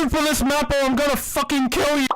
open this map or I'm gonna fucking kill you!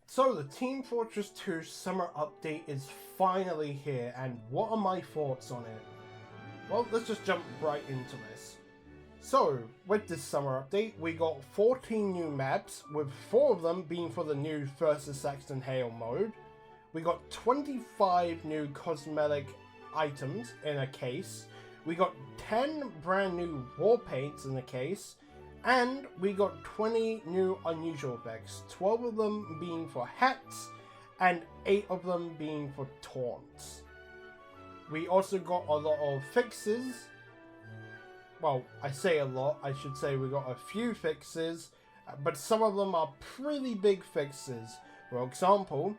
So the Team Fortress 2 summer update is finally here, and what are my thoughts on it? Well, let's just jump right into this. So, with this summer update, we got 14 new maps, with 4 of them being for the new Versus Saxton Hail mode. We got 25 new cosmetic items in a case. We got 10 brand new war paints in a case. And we got 20 new unusual effects, 12 of them being for hats, and 8 of them being for taunts. We also got a lot of fixes. Well, I say a lot, I should say we got a few fixes, but some of them are pretty big fixes. For example,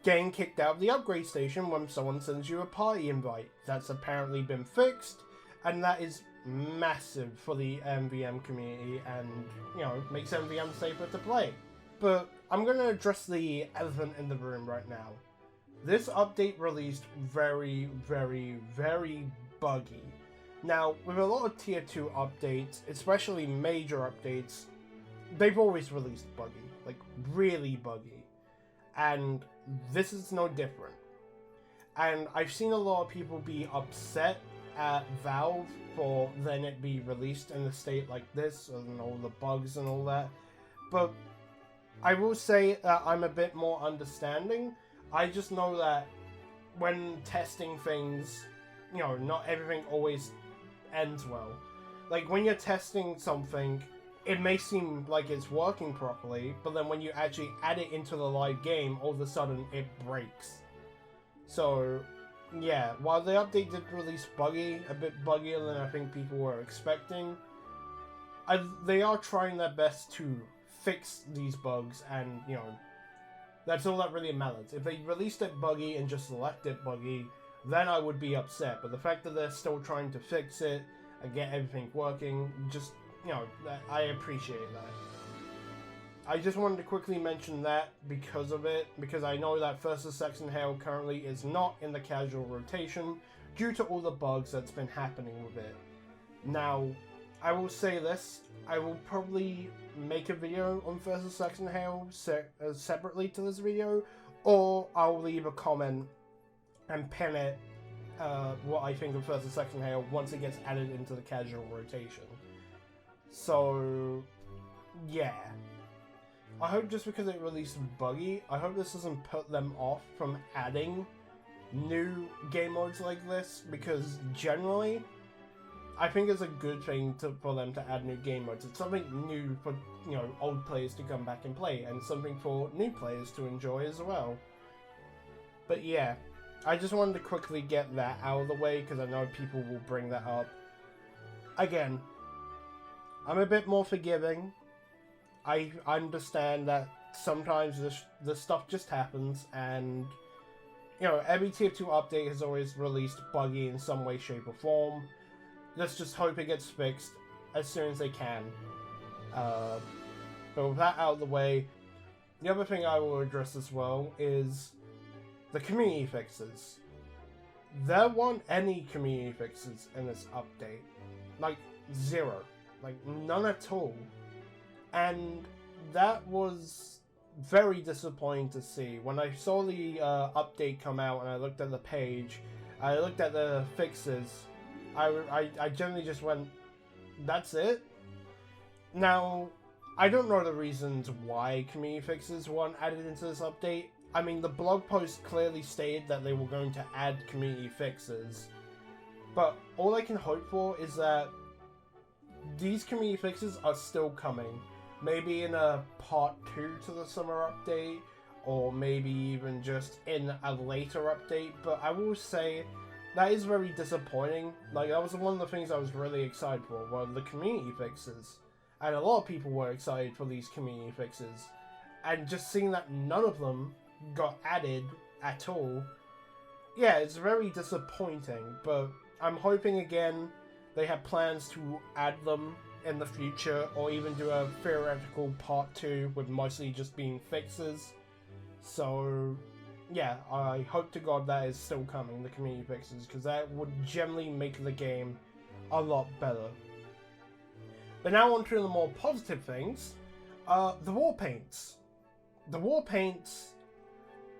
getting kicked out of the upgrade station when someone sends you a party invite. That's apparently been fixed, and that is massive for the MVM community, and makes MVM safer to play. But I'm going to address the elephant in the room right now. This update released very, very, very buggy. Now, with a lot of tier 2 updates, especially major updates, they've always released buggy, like really buggy, and this is no different. And I've seen a lot of people be upset at Valve for letting it be released in a state like this, and all the bugs and all that. But I will say that I'm a bit more understanding. I just know that when testing things, not everything always ends well. Like when you're testing something, it may seem like it's working properly, but then when you actually add it into the live game, all of a sudden it breaks. So yeah, while the update did release buggy, a bit buggier than I think people were expecting, they are trying their best to fix these bugs, and that's all that really matters. If they released it buggy and just left it buggy, then I would be upset. But the fact that they're still trying to fix it and get everything working, just, I appreciate that. I just wanted to quickly mention that because of it, because I know that Versus Saxton Hail currently is not in the casual rotation due to all the bugs that's been happening with it. Now, I will say this, I will probably make a video on Versus Saxton Hail separately to this video, or I'll leave a comment and pin it what I think of Versus Saxton Hail once it gets added into the casual rotation. So, yeah. I hope just because it released buggy, I hope this doesn't put them off from adding new game modes like this, because generally, I think it's a good thing for them to add new game modes. It's something new for, old players to come back and play, and something for new players to enjoy as well. But yeah, I just wanted to quickly get that out of the way, because I know people will bring that up. Again, I'm a bit more forgiving. I understand that sometimes this stuff just happens, and every tier 2 update has always released buggy in some way, shape, or form. Let's just hope it gets fixed as soon as they can. But with that out of the way, the other thing I will address as well is the community fixes. There weren't any community fixes in this update. Like, zero. Like, none at all. And that was very disappointing to see. When I saw the update come out and I looked at the page, I looked at the fixes, I generally just went, that's it? Now, I don't know the reasons why community fixes weren't added into this update. I mean, the blog post clearly stated that they were going to add community fixes. But all I can hope for is that these community fixes are still coming. maybe in a part 2 to the summer update, or maybe even just in a later update, but I will say that is very disappointing. Like, that was one of the things I was really excited for, were the community fixes. And a lot of people were excited for these community fixes. And just seeing that none of them got added at all, yeah, it's very disappointing. But I'm hoping, again, they have plans to add them in the future, or even do a theoretical part 2 with mostly just being fixes. So yeah, I hope to God that is still coming, the community fixes, because that would generally make the game a lot better. But now on to the more positive things, the war paints. The war paints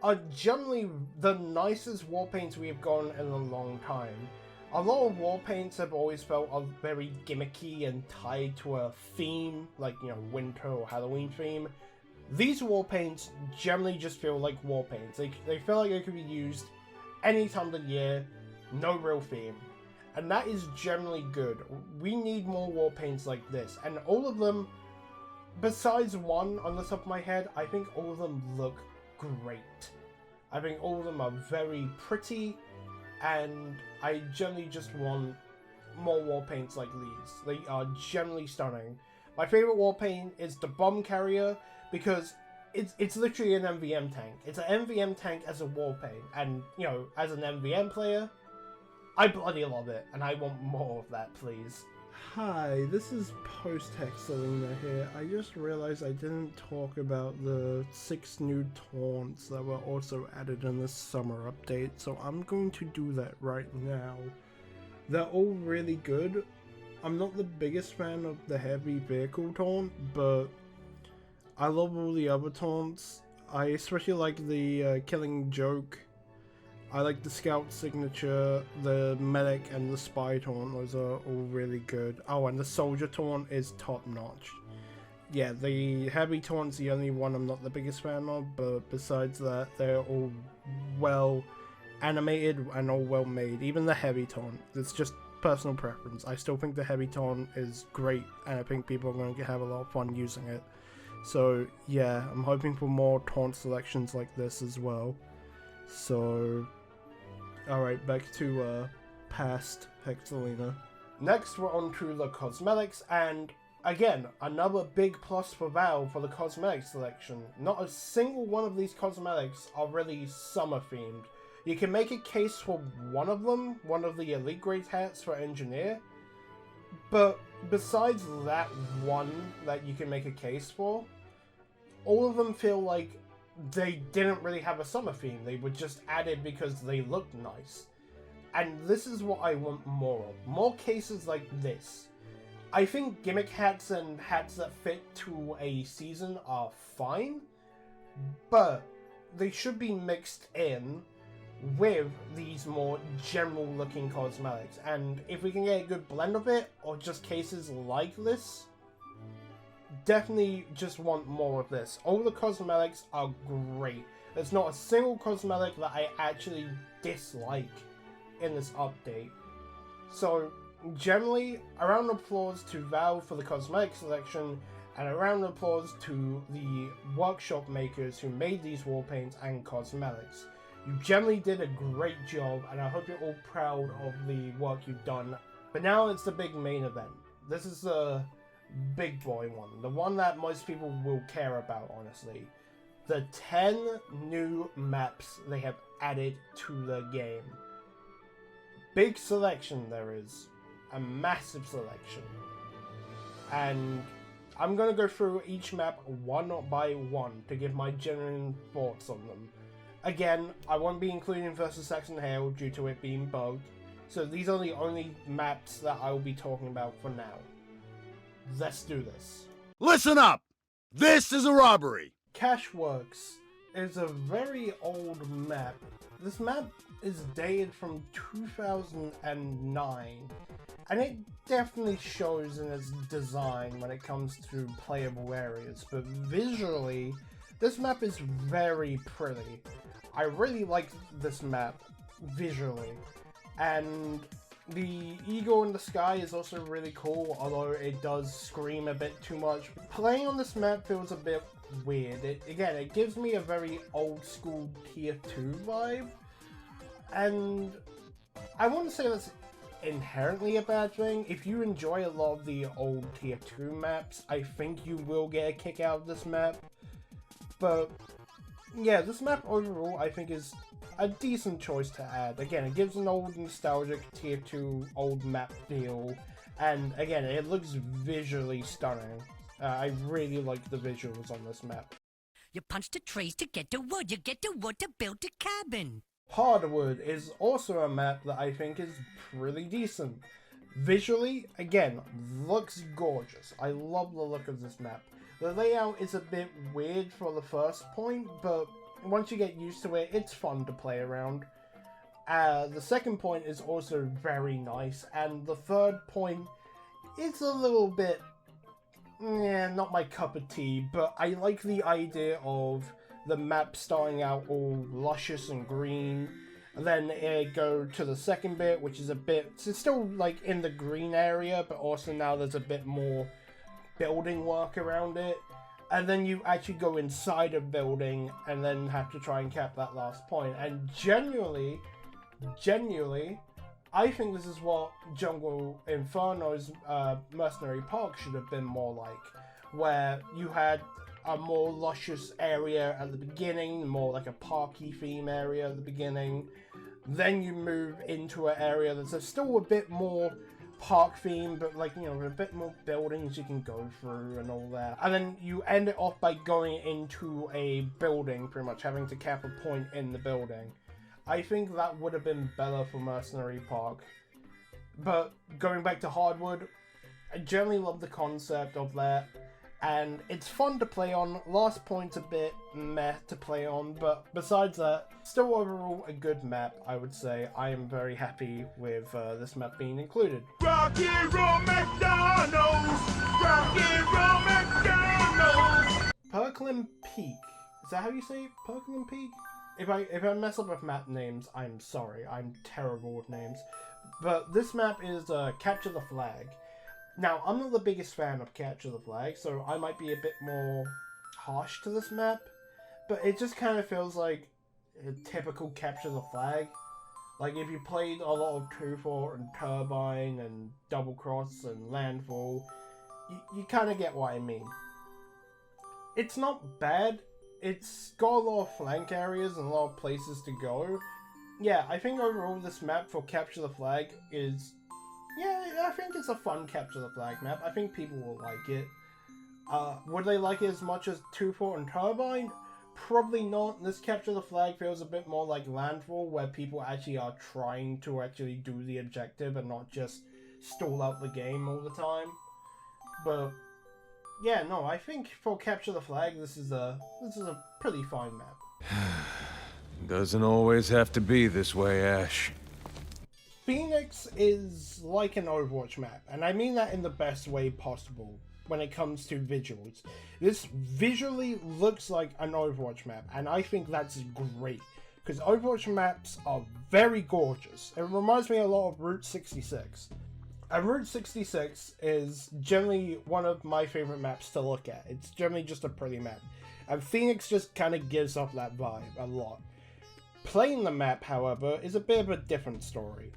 are generally the nicest war paints we have gotten in a long time. A lot of war paints have always felt very gimmicky and tied to a theme, like, you know, winter or Halloween theme. These war paints generally just feel like war paints. They feel like they could be used any time of the year, no real theme. And that is generally good. We need more war paints like this. And all of them, besides one on the top of my head, I think all of them look great. I think all of them are very pretty, and I generally just want more war paints like these. They are generally stunning. My favorite war paint is the bomb carrier, because it's literally an MVM tank. It's an MVM tank as a war paint, and, you know, as an MVM player, I bloody love it, and I want more of that, please. Hi, this is Post-Hexalina here. I just realized I didn't talk about the 6 new taunts that were also added in the summer update, so I'm going to do that right now. They're all really good. I'm not the biggest fan of the heavy vehicle taunt, but I love all the other taunts. I especially like the killing joke. I like the scout signature, the medic, and the spy taunt. Those are all really good. Oh, and the soldier taunt is top notch. Yeah, the heavy taunt's the only one I'm not the biggest fan of, but besides that, they're all well animated and all well made. Even the heavy taunt, it's just personal preference. I still think the heavy taunt is great, and I think people are going to have a lot of fun using it. So yeah, I'm hoping for more taunt selections like this as well. So alright, back to past Hexalina. Next we're on to the cosmetics, and again, another big plus for Valve for the cosmetic selection. Not a single one of these cosmetics are really summer themed. You can make a case for one of them, one of the elite grade hats for engineer, but besides that one that you can make a case for, all of them feel like they didn't really have a summer theme. They were just added because they looked nice. And this is what I want more of. More cases like this. I think gimmick hats and hats that fit to a season are fine, but they should be mixed in with these more general looking cosmetics. And if we can get a good blend of it, or just cases like this, definitely just want more of this. All the cosmetics are great. There's not a single cosmetic that I actually dislike in this update. So generally, a round of applause to Valve for the cosmetic selection, and a round of applause to the workshop makers who made these war paints and cosmetics. You generally did a great job, and I hope you're all proud of the work you've done. But now it's the big main event. This is the big boy one, the one that most people will care about, honestly. The 10 new maps they have added to the game. Big selection there is. A massive selection. And I'm going to go through each map one by one to give my genuine thoughts on them. Again, I won't be including Versus Saxon Hail due to it being bugged, so these are the only maps that I will be talking about for now. Let's do this. Listen up! This is a robbery! Cashworks is a very old map. This map is dated from 2009, and it definitely shows in its design when it comes to playable areas, but visually, this map is very pretty. I really like this map visually, and The eagle in the sky is also really cool, although it does scream a bit too much. Playing on this map feels a bit weird. It gives me a very old school TF2 vibe, and I wouldn't say that's inherently a bad thing. If you enjoy a lot of the old TF2 maps, I think you will get a kick out of this map. But yeah, this map overall I think is a decent choice to add. Again, it gives an old nostalgic TF2 old map feel, and again, it looks visually stunning. I really like the visuals on this map. You punch the trees to get the wood. You get the wood to build the cabin. Hardwood is also a map that I think is pretty decent. Visually, again, looks gorgeous. I love the look of this map. The layout is a bit weird for the first point, but once you get used to it, it's fun to play around. The second point is also very nice, and the third point is a little bit, not my cup of tea, but I like the idea of the map starting out all luscious and green, and then it go to the second bit, which is a bit, it's still like in the green area, but also now there's a bit more building work around it. And then you actually go inside a building and then have to try and cap that last point. And genuinely, I think this is what Jungle Inferno's Mercenary Park should have been more like. Where you had a more luscious area at the beginning, more like a parky theme area at the beginning. Then you move into an area that's still a bit more park theme, but like, a bit more buildings you can go through and all that. And then you end it off by going into a building, pretty much having to cap a point in the building. I think that would have been better for Mercenary Park. But going back to Hardwood, I generally love the concept of that, and it's fun to play on. Last point's a bit meh to play on, but besides that, still overall a good map, I would say. I am very happy with this map being included. Rocky Roll McDonalds! Rocky Roll McDonalds! Perklin Peak. Is that how you say it? Perklin Peak? If I mess up with map names, I'm sorry. I'm terrible with names. But this map is Capture the Flag. Now, I'm not the biggest fan of Capture the Flag, so I might be a bit more harsh to this map, but it just kind of feels like a typical Capture the Flag. Like, if you played a lot of Touhou and Turbine and Double Cross and Landfall, you kind of get what I mean. It's not bad. It's got a lot of flank areas and a lot of places to go. Yeah, I think overall this map for Capture the Flag is... yeah, I think it's a fun Capture the Flag map. I think people will like it. Would they like it as much as Touhou and Turbine? Probably not. This Capture the Flag feels a bit more like Landfall, where people actually are trying to actually do the objective and not just stall out the game all the time. But yeah, no, I think for Capture the Flag, this is a pretty fine map. Doesn't always have to be this way, Ash. Phoenix is like an Overwatch map, and I mean that in the best way possible when it comes to visuals. This visually looks like an Overwatch map, and I think that's great, because Overwatch maps are very gorgeous. It reminds me a lot of Route 66. And Route 66 is generally one of my favorite maps to look at. It's generally just a pretty map. And Phoenix just kind of gives off that vibe a lot. Playing the map, however, is a bit of a different story.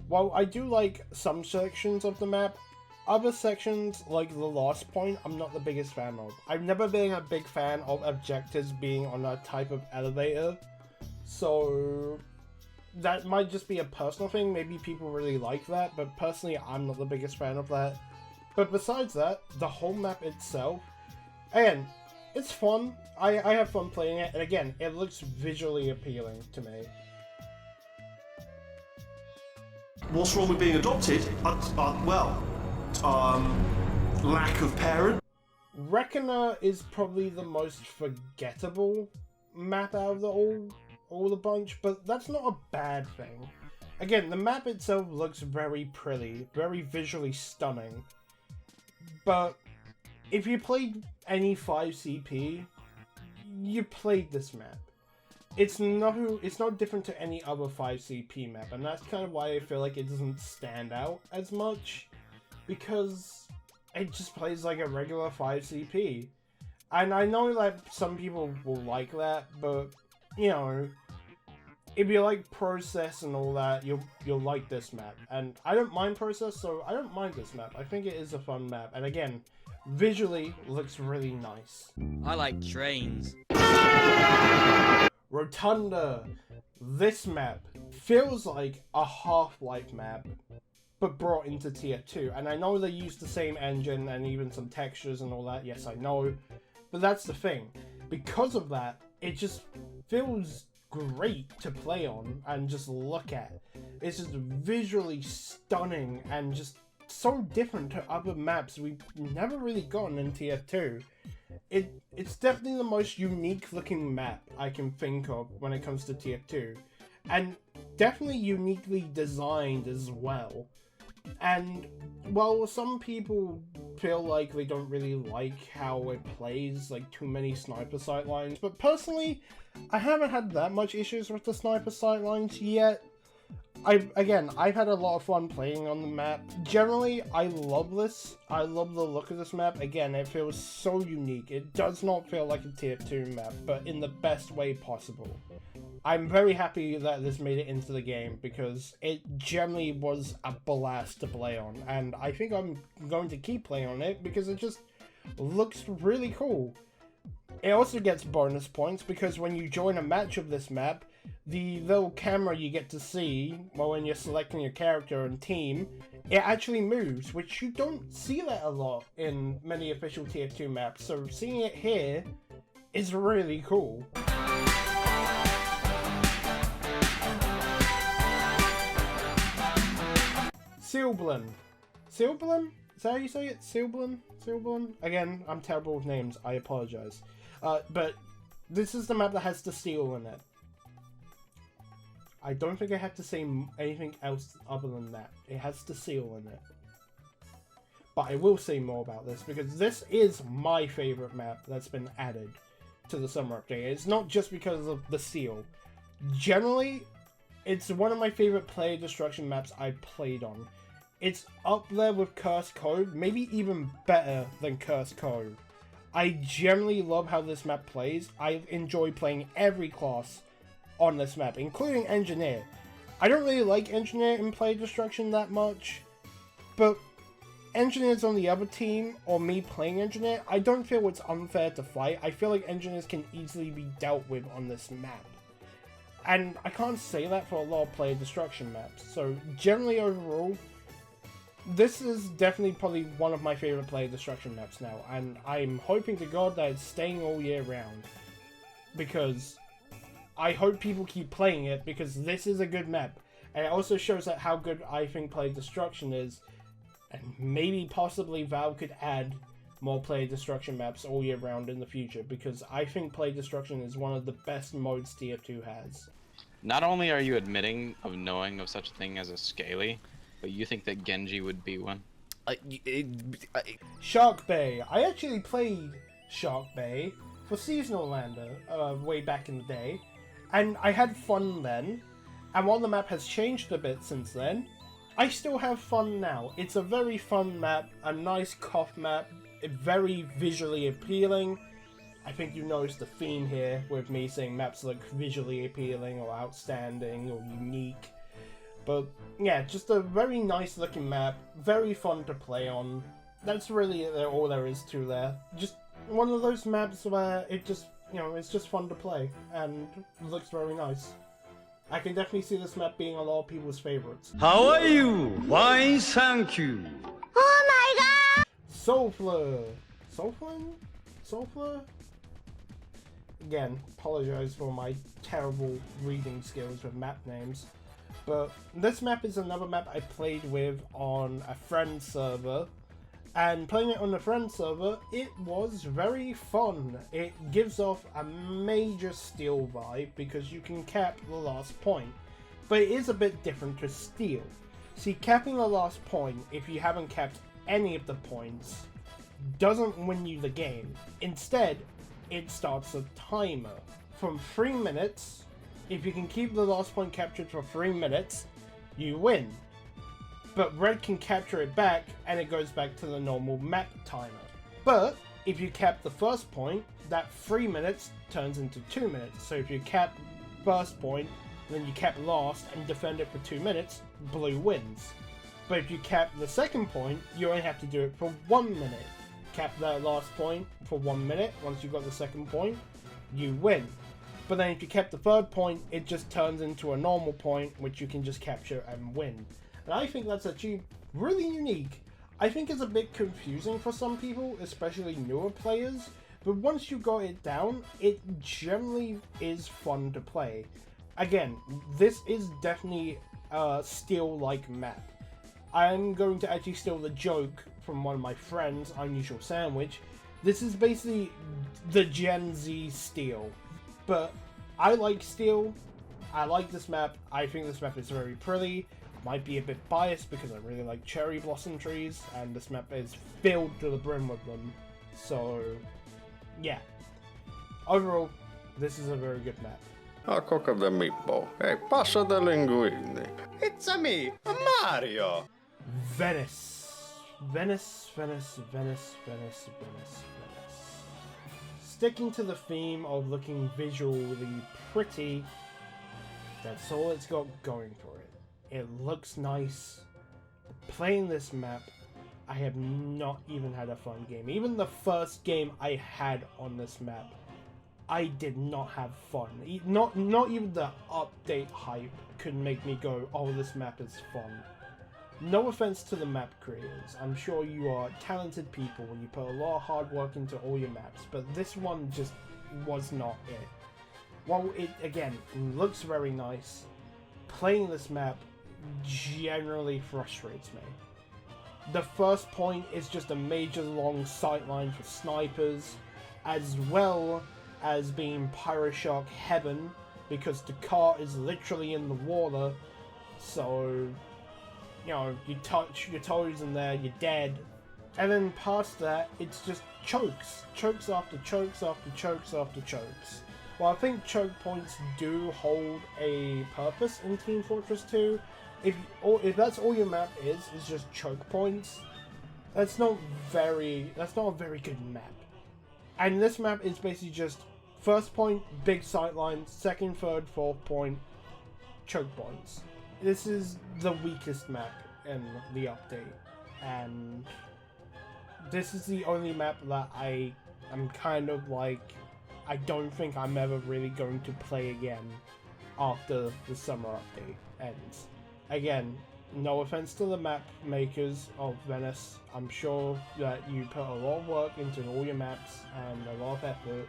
While I do like some sections of the map, other sections, like the last point, I'm not the biggest fan of. I've never been a big fan of objectives being on a type of elevator, so that might just be a personal thing. Maybe people really like that, but personally I'm not the biggest fan of that. But besides that, the whole map itself, again, it's fun. I have fun playing it, and again, it looks visually appealing to me. What's wrong with being adopted? Lack of parent. Reckoner is probably the most forgettable map out of all the bunch, but that's not a bad thing. Again, the map itself looks very pretty, very visually stunning, but if you played any 5CP, you played this map. it's not different to any other 5CP map, and that's kind of why I feel like it doesn't stand out as much, because it just plays like a regular 5CP. And I know that some people will like that, but, you know, if you like Process and all that, you'll like this map. And I don't mind Process, so I don't mind this map. I think it is a fun map. And again, visually, looks really nice. I like trains. Rotunda. This map feels like a Half-Life map, but brought into TF2. And I know they used the same engine and even some textures and all that. Yes, I know. But that's the thing. Because of that, it just feels great to play on and just look at. It's just visually stunning and just so different to other maps we've never really gotten in TF2. It's definitely the most unique looking map I can think of when it comes to TF2. And definitely uniquely designed as well. And while some people feel like they don't really like how it plays, like too many sniper sightlines, but personally, I haven't had that much issues with the sniper sightlines yet. I've had a lot of fun playing on the map. Generally, I love this. I love the look of this map. Again, it feels so unique. It does not feel like a tier 2 map, but in the best way possible. I'm very happy that this made it into the game, because it generally was a blast to play on, and I think I'm going to keep playing on it because it just looks really cool. It also gets bonus points because when you join a match of this map, the little camera you get to see when you're selecting your character and team, it actually moves, which you don't see that a lot in many official tier 2 maps, so seeing it here is really cool. Silblin. Silblin? Is that how you say it? Silblin? Silblin? Again, I'm terrible with names, I apologize. But this is the map that has the seal in it. I don't think I have to say anything else other than that. It has the seal in it. But I will say more about this, because this is my favourite map that's been added to the summer update. It's not just because of the seal. Generally, it's one of my favourite player destruction maps I've played on. It's up there with Cursed Code, maybe even better than Cursed Code. I generally love how this map plays. I enjoy playing every class on this map, including Engineer. I don't really like Engineer in player destruction that much, but Engineers on the other team, or me playing Engineer, I don't feel it's unfair to fight. I feel like Engineers can easily be dealt with on this map. And I can't say that for a lot of player destruction maps. So generally overall, this is definitely probably one of my favorite player destruction maps now. And I'm hoping to God that it's staying all year round. Because I hope people keep playing it, because this is a good map. And it also shows that how good I think player destruction is. And maybe possibly Valve could add more player destruction maps all year round in the future, because I think player destruction is one of the best modes TF2 has. Not only are you admitting of knowing of such a thing as a Scaly, but you think that Genji would be one? Shark Bay. I actually played Shark Bay for Seasonal Lander way back in the day, and I had fun then. And while the map has changed a bit since then, I still have fun now. It's a very fun map, a nice cough map, very visually appealing. I think you noticed the theme here with me saying maps look visually appealing or outstanding or unique. But yeah, just a very nice looking map, very fun to play on. That's really all there is to there. Just one of those maps where it just, you know, it's just fun to play and looks very nice. I can definitely see this map being a lot of people's favorites. How are you? Fine, thank you. Oh my god! Soulflare. Soulflare? Soulflare? Again, apologize for my terrible reading skills with map names. But this map is another map I played with on a friend server. And playing it on a friend server, it was very fun. It gives off a major steal vibe because you can cap the last point. But it is a bit different to steal. See, capping the last point, if you haven't capped any of the points, doesn't win you the game. Instead, it starts a timer from 3 minutes if you can keep the last point captured for 3 minutes, you win. But red can capture it back, and it goes back to the normal map timer. But if you cap the first point, that 3 minutes turns into 2 minutes. So if you cap first point, then you cap last and defend it for 2 minutes, blue wins. But if you cap the second point, you only have to do it for 1 minute. Cap that last point for 1 minute. Once you've got the second point, you win. But then if you cap the third point, it just turns into a normal point, which you can just capture and win. And I think that's actually really unique. I think it's a bit confusing for some people, especially newer players, but once you got it down, it generally is fun to play. Again, this is definitely a Steel-like map. I'm going to actually steal the joke from one of my friends, Unusual Sandwich. This is basically the Gen Z Steel. But I like Steel. I like this map. I think this map is very pretty. Might be a bit biased because I really like cherry blossom trees, and this map is filled to the brim with them. So, yeah. Overall, this is a very good map. Coca de meatball. Hey, passa the linguine. It's a me, Mario. Venice. Venice, Venice, Venice, Venice, Venice, Venice. Sticking to the theme of looking visually pretty, that's all it's got going for it. It looks nice. Playing this map, I have not even had a fun game. Even the first game I had on this map, I did not have fun. Not even the update hype could make me go, oh, this map is fun. No offense to the map creators. I'm sure you are talented people and you put a lot of hard work into all your maps, but this one just was not it. While it, again, looks very nice, playing this map generally frustrates me. The first point is just a major long sightline for snipers, as well as being Pyroshock heaven, because the car is literally in the water, so, you know, you touch your toes in there, you're dead. And then past that, it's just chokes. Chokes after chokes after chokes after chokes. Well, I think choke points do hold a purpose in Team Fortress 2. If that's all your map is just choke points, that's not a very good map. And this map is basically just first point, big sightline, second, third, fourth point, choke points. This is the weakest map in the update, and this is the only map that I'm kind of like, I don't think I'm ever really going to play again after the summer update ends. Again, no offense to the map makers of Venice. I'm sure that you put a lot of work into all your maps and a lot of effort,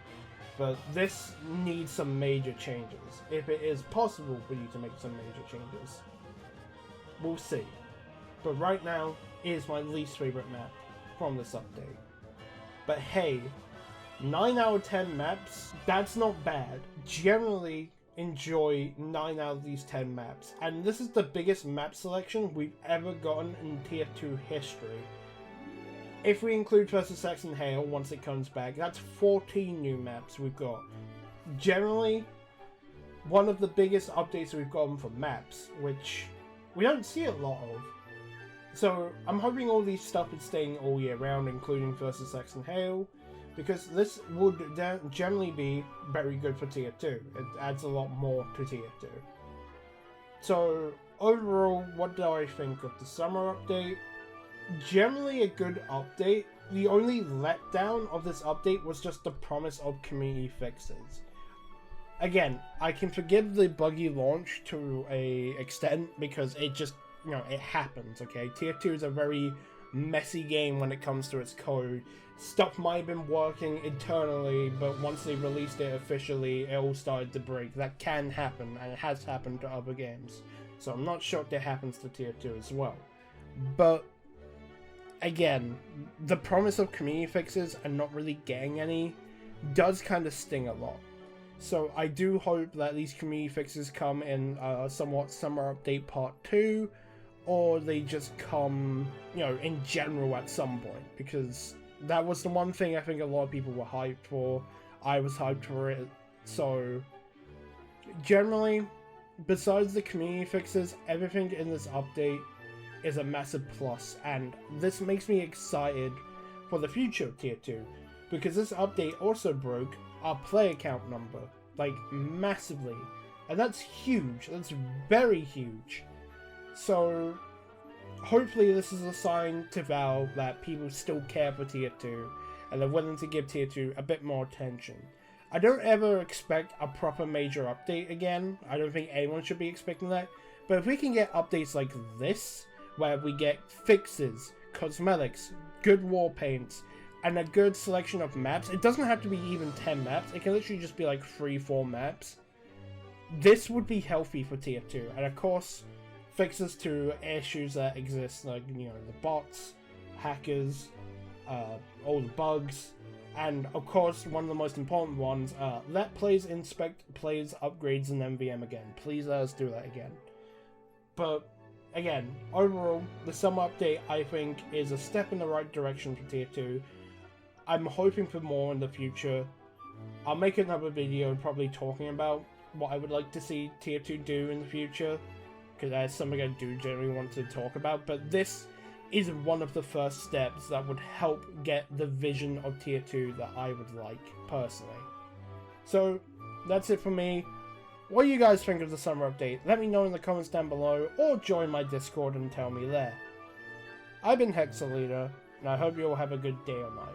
but this needs some major changes. If it is possible for you to make some major changes, we'll see. But right now, it is my least favorite map from this update. But hey, 9 out of 10 maps, that's not bad. Generally enjoy 9 out of these 10 maps, and this is the biggest map selection we've ever gotten in TF2 history. If we include Versus Saxon Hail once it comes back, that's 14 new maps we've got. Generally, one of the biggest updates we've gotten for maps, which we don't see a lot of. So I'm hoping all these stuff is staying all year round, including Versus Saxon Hail, because this would generally be very good for Tier 2. It adds a lot more to Tier 2. So, overall, what do I think of the summer update? Generally a good update. The only letdown of this update was just the promise of community fixes. Again, I can forgive the buggy launch to an extent because it just, you know, it happens, okay? Tier 2 is a very messy game when it comes to its code. Stuff might have been working internally, but once they released it officially, it all started to break. That can happen, and it has happened to other games. So I'm not shocked it happens to Tier 2 as well. But, again, the promise of community fixes and not really getting any does kind of sting a lot. So I do hope that these community fixes come in somewhat summer update part 2, or they just come, you know, in general at some point, because that was the one thing I think a lot of people were hyped for. I was hyped for it. So, generally, besides the community fixes, everything in this update is a massive plus, and this makes me excited for the future of Tier 2, because this update also broke our player count number, like, massively, and that's huge. That's very huge. So hopefully this is a sign to Valve that people still care for Tier 2 and they're willing to give Tier 2 a bit more attention. I don't ever expect a proper major update again. I don't think anyone should be expecting that. But if we can get updates like this, where we get fixes, cosmetics, good wall paints, and a good selection of maps, it doesn't have to be even 10 maps, it can literally just be like 3-4 maps. This would be healthy for Tier 2, and of course, fixes to issues that exist, like, you know, the bots, hackers, all the bugs, and of course, one of the most important ones, let players inspect players' upgrades in MVM again. Please let us do that again. But, again, overall, the summer update, I think, is a step in the right direction for Tier 2. I'm hoping for more in the future. I'll make another video probably talking about what I would like to see Tier 2 do in the future, because that's something I do generally want to talk about, but this is one of the first steps that would help get the vision of Tier 2 that I would like, personally. So, that's it for me. What do you guys think of the summer update? Let me know in the comments down below, or join my Discord and tell me there. I've been Hexaleader, and I hope you all have a good day or night.